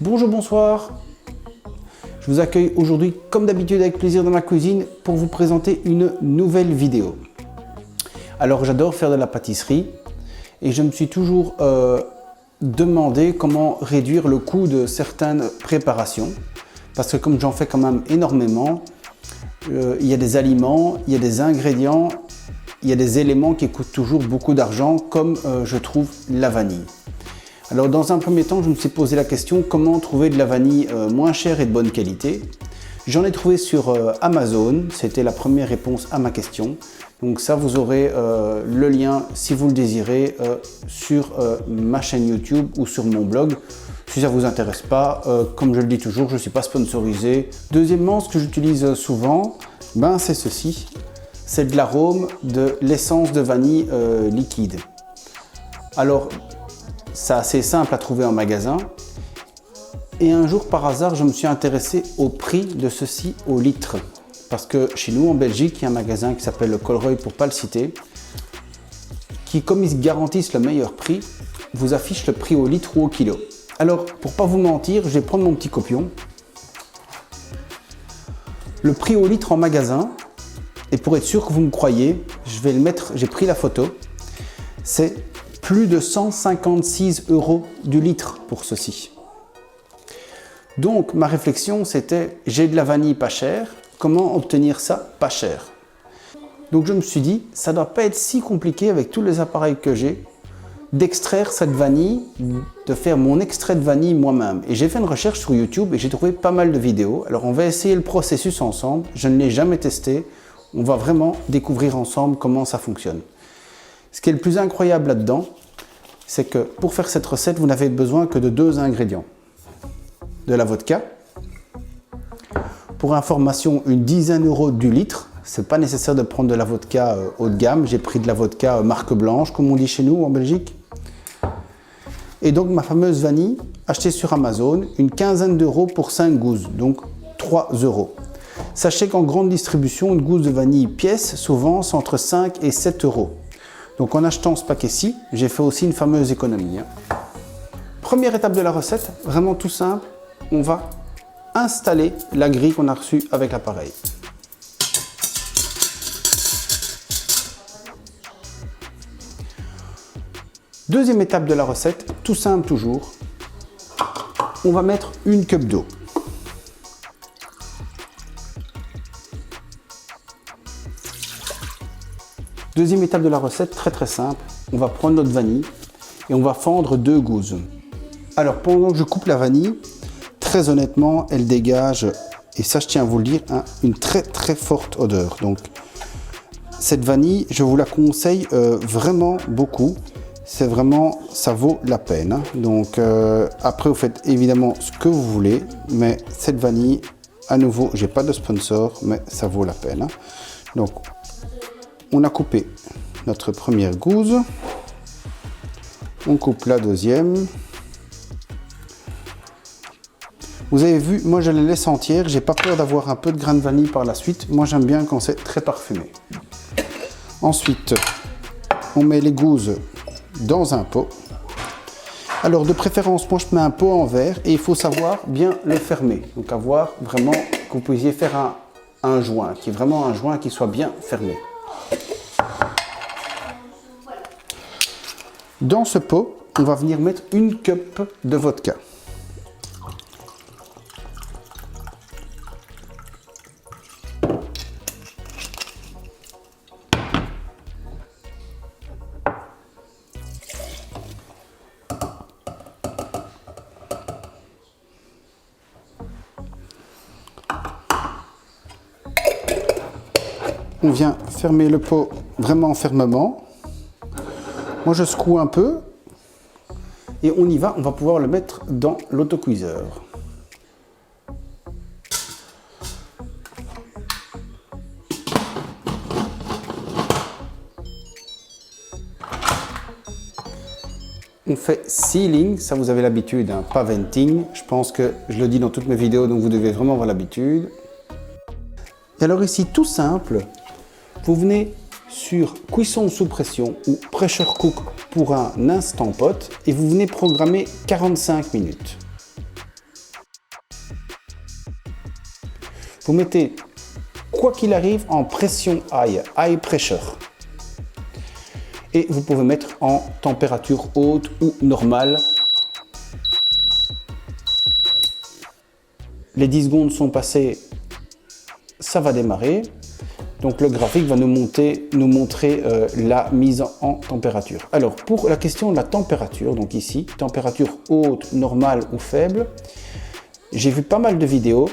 Bonjour, bonsoir. Je vous accueille aujourd'hui comme d'habitude avec plaisir dans ma cuisine pour vous présenter une nouvelle vidéo. Alors j'adore faire de la pâtisserie et je me suis toujours demandé comment réduire le coût de certaines préparations parce que comme j'en fais quand même énormément, il y a des aliments, il y a des ingrédients, il y a des éléments qui coûtent toujours beaucoup d'argent comme je trouve la vanille. Alors dans un premier temps, je me suis posé la question comment trouver de la vanille moins chère et de bonne qualité. J'en ai trouvé sur Amazon, c'était la première réponse à ma question. Donc ça, vous aurez le lien, si vous le désirez, sur ma chaîne YouTube ou sur mon blog. Si ça ne vous intéresse pas, comme je le dis toujours, je ne suis pas sponsorisé. Deuxièmement, ce que j'utilise souvent, c'est ceci. C'est de l'arôme de l'essence de vanille liquide. Alors, c'est assez simple à trouver en magasin. Et un jour, par hasard, je me suis intéressé au prix de ceci au litre. Parce que chez nous, en Belgique, il y a un magasin qui s'appelle le Colruyt, pour ne pas le citer, qui, comme ils garantissent le meilleur prix, vous affiche le prix au litre ou au kilo. Alors, pour ne pas vous mentir, je vais prendre mon petit copion. Le prix au litre en magasin, et pour être sûr que vous me croyez, je vais le mettre, j'ai pris la photo, c'est plus de 156 € du litre pour ceci. Donc ma réflexion c'était, j'ai de la vanille pas chère, comment obtenir ça pas cher? Donc je me suis dit, ça ne doit pas être si compliqué avec tous les appareils que j'ai, d'extraire cette vanille, de faire mon extrait de vanille moi-même. Et j'ai fait une recherche sur YouTube et j'ai trouvé pas mal de vidéos. Alors on va essayer le processus ensemble, je ne l'ai jamais testé, on va vraiment découvrir ensemble comment ça fonctionne. Ce qui est le plus incroyable là-dedans, c'est que pour faire cette recette, vous n'avez besoin que de 2 ingrédients. De la vodka. Pour information, une dizaine d'euros du litre. Ce n'est pas nécessaire de prendre de la vodka haut de gamme. J'ai pris de la vodka marque blanche, comme on dit chez nous en Belgique. Et donc ma fameuse vanille, achetée sur Amazon, une quinzaine d'euros pour 5 gousses, donc 3 €. Sachez qu'en grande distribution, une gousse de vanille pièce, souvent, c'est entre 5 et 7 €. Donc en achetant ce paquet-ci, j'ai fait aussi une fameuse économie. Première étape de la recette, vraiment tout simple, on va installer la grille qu'on a reçue avec l'appareil. Deuxième étape de la recette, tout simple toujours, on va mettre une cup d'eau. Deuxième étape de la recette, très simple, on va prendre notre vanille et on va fendre 2 gousses. Alors pendant que je coupe la vanille, très honnêtement, elle dégage, et ça je tiens à vous le dire, une très forte odeur. Donc cette vanille, je vous la conseille vraiment beaucoup. C'est vraiment, ça vaut la peine. Donc après vous faites évidemment ce que vous voulez, mais cette vanille, à nouveau, j'ai pas de sponsor, mais ça vaut la peine. Donc on a coupé notre première gousse, on coupe la deuxième. Vous avez vu, moi je la laisse entière, j'ai pas peur d'avoir un peu de grain de vanille par la suite. Moi j'aime bien quand c'est très parfumé. Ensuite, on met les gousses dans un pot. Alors de préférence, moi je mets un pot en verre et il faut savoir bien le fermer. Donc avoir vraiment que vous puissiez faire un joint, qui est vraiment un joint qui soit bien fermé. Dans ce pot, on va venir mettre une cup de vodka. On vient fermer le pot vraiment fermement. Moi je secoue un peu et on y va, on va pouvoir le mettre dans l'autocuiseur. On fait sealing, ça vous avez l'habitude, hein, pas venting. Je pense que je le dis dans toutes mes vidéos, donc vous devez vraiment avoir l'habitude. Et alors ici, tout simple, vous venez sur cuisson sous pression ou pressure cook pour un instant pot et vous venez programmer 45 minutes. Vous mettez, quoi qu'il arrive, en pression high pressure. Et vous pouvez mettre en température haute ou normale. Les 10 secondes sont passées, ça va démarrer. Donc le graphique va nous montrer la mise en température. Alors pour la question de la température, donc ici, température haute, normale ou faible, j'ai vu pas mal de vidéos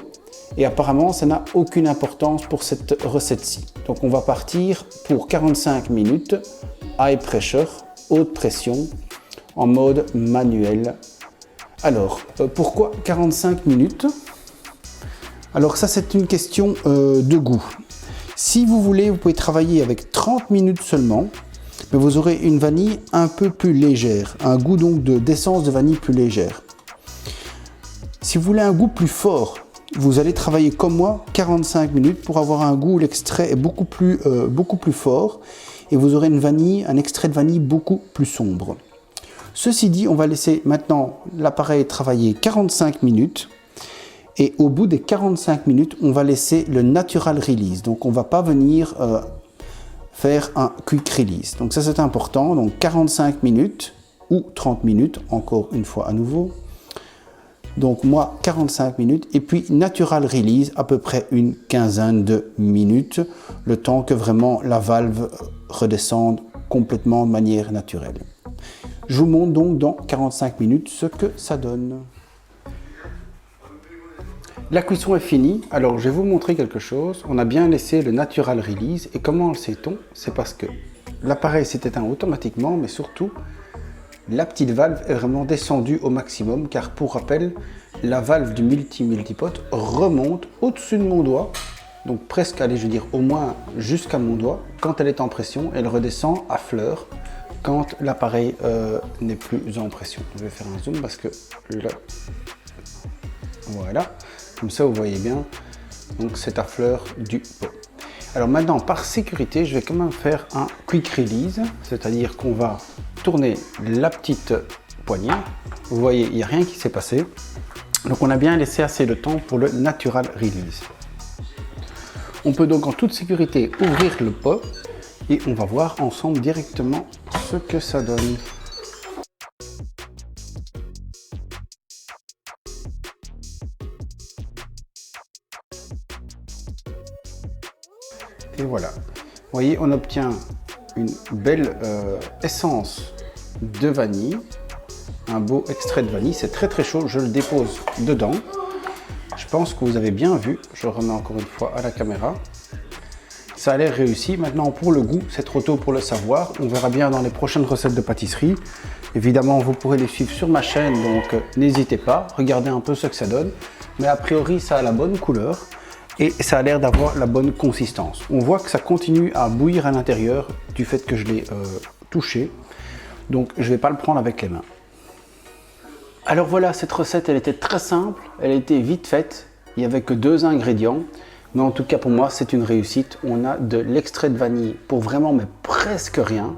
et apparemment ça n'a aucune importance pour cette recette-ci. Donc on va partir pour 45 minutes, high pressure, haute pression, en mode manuel. Alors pourquoi 45 minutes? Alors ça c'est une question de goût. Si vous voulez, vous pouvez travailler avec 30 minutes seulement, mais vous aurez une vanille un peu plus légère, un goût donc d'essence de vanille plus légère. Si vous voulez un goût plus fort, vous allez travailler comme moi 45 minutes pour avoir un goût où l'extrait est beaucoup plus fort et vous aurez un extrait de vanille beaucoup plus sombre. Ceci dit, on va laisser maintenant l'appareil travailler 45 minutes. Et au bout des 45 minutes, on va laisser le natural release. Donc, on ne va pas venir faire un quick release. Donc, ça, c'est important. Donc, 45 minutes ou 30 minutes, encore une fois à nouveau. Donc, moi, 45 minutes. Et puis, natural release, à peu près une quinzaine de minutes. Le temps que vraiment la valve redescende complètement de manière naturelle. Je vous montre donc dans 45 minutes ce que ça donne. La cuisson est finie, alors je vais vous montrer quelque chose. On a bien laissé le natural release et comment le sait-on? C'est parce que l'appareil s'est éteint automatiquement, mais surtout la petite valve est vraiment descendue au maximum car pour rappel, la valve du multipot remonte au-dessus de mon doigt, donc presque, allez, je veux dire au moins jusqu'à mon doigt. Quand elle est en pression, elle redescend à fleur quand l'appareil n'est plus en pression. Je vais faire un zoom parce que là, voilà. Comme ça, vous voyez bien, donc c'est à fleur du pot. Alors maintenant, par sécurité, je vais quand même faire un quick release, c'est-à-dire qu'on va tourner la petite poignée. Vous voyez, il n'y a rien qui s'est passé. Donc on a bien laissé assez de temps pour le natural release. On peut donc en toute sécurité ouvrir le pot et on va voir ensemble directement ce que ça donne. Et voilà, vous voyez, on obtient une belle essence de vanille, un beau extrait de vanille, c'est très très chaud, je le dépose dedans. Je pense que vous avez bien vu, je remets encore une fois à la caméra. Ça a l'air réussi. Maintenant pour le goût, c'est trop tôt pour le savoir, on verra bien dans les prochaines recettes de pâtisserie. Évidemment, vous pourrez les suivre sur ma chaîne, donc n'hésitez pas, regardez un peu ce que ça donne. Mais a priori, ça a la bonne couleur. Et ça a l'air d'avoir la bonne consistance. On voit que ça continue à bouillir à l'intérieur du fait que je l'ai touché. Donc je ne vais pas le prendre avec les mains. Alors voilà, cette recette, elle était très simple, elle était vite faite. Il n'y avait que 2 ingrédients. Mais en tout cas pour moi, c'est une réussite. On a de l'extrait de vanille pour vraiment, mais presque rien.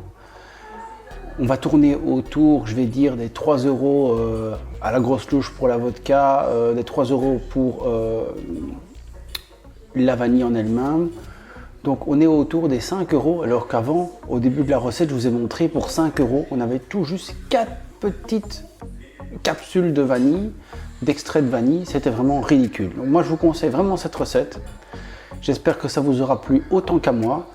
On va tourner autour, je vais dire, des 3 € à la grosse louche pour la vodka, des 3 € pour la vanille en elle-même. Donc on est autour des 5 € alors qu'avant, au début de la recette, je vous ai montré pour 5 €, on avait tout juste 4 petites capsules de vanille, d'extrait de vanille, c'était vraiment ridicule. Donc moi je vous conseille vraiment cette recette. J'espère que ça vous aura plu autant qu'à moi.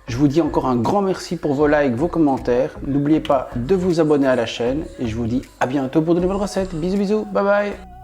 Je vous dis encore un grand merci pour vos likes, vos commentaires. N'oubliez pas de vous abonner à la chaîne et je vous dis à bientôt pour de nouvelles recettes. Bisous bisous, bye bye.